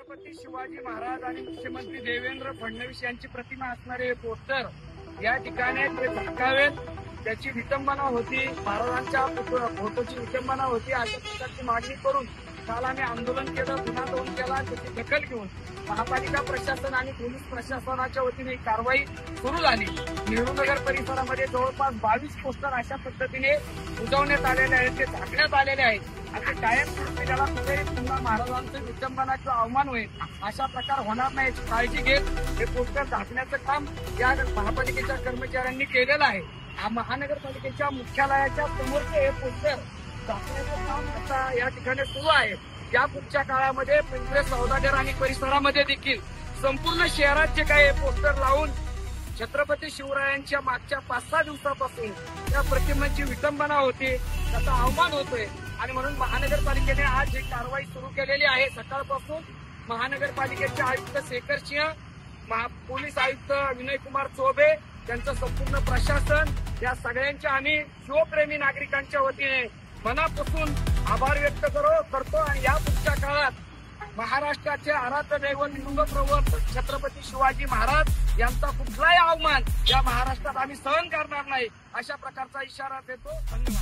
छत्रपती शिवाजी महाराज आणि मुख्यमंत्री देवेंद्र फडणवीस यांची प्रतिमा असणारे पोस्टर या ठिकाणी ते झाकावेत, त्याची विटंबना होती, महाराजांच्या फोटोची विटंबना होती, अशा प्रकारची मागणी करून काल आम्ही आंदोलन केलं, गुन्हा नोंद केला. त्याची दखल घेऊन महापालिका प्रशासन आणि पोलीस प्रशासनाच्या वतीने कारवाई सुरू झाली. नेहरू नगर परिसरामध्ये जवळपास 22 पोस्टर अशा पद्धतीने उजवण्यात आलेले आहेत, ते झाकण्यात आलेले आहेत. आता कायमस्वरूपी त्याला कुठेही पुन्हा महाराजांचं विटंबना किंवा अवमान होईल अशा प्रकार होणार नाही याची काळजी घेत हे पोस्टर झाकण्याचं काम या महापालिकेच्या कर्मचाऱ्यांनी केलेलं आहे. महानगरपालिकेच्या मुख्यालयाच्या समोरचे हे पोस्टर झाकण्याचं काम आता या ठिकाणी सुरू आहे. या पुढच्या काळामध्ये पिंपळे सौदागर आणि परिसरामध्ये देखील संपूर्ण शहरात जे काही पोस्टर लावून छत्रपती शिवरायांच्या मागच्या 5-6 दिवसापासून त्या प्रतिमांची विटंबना होती, त्याचा अवमान होतोय आणि म्हणून महानगरपालिकेने आज ही कारवाई सुरू केलेली आहे. सकाळपासून महानगरपालिकेचे आयुक्त शेखर सिंह, पोलीस आयुक्त विनय कुमार चौबे, त्यांचं संपूर्ण प्रशासन, या सगळ्यांच्या आम्ही शिवप्रेमी नागरिकांच्या वतीने मनापासून आभार व्यक्त करतो आणि या पुढच्या काळात महाराष्ट्राचे आराध्य दैवत लिंगप्रवर छत्रपती शिवाजी महाराज यांचा कुठलाही अवमान या महाराष्ट्रात आम्ही सहन करणार नाही अशा प्रकारचा इशारा देतो. धन्यवाद.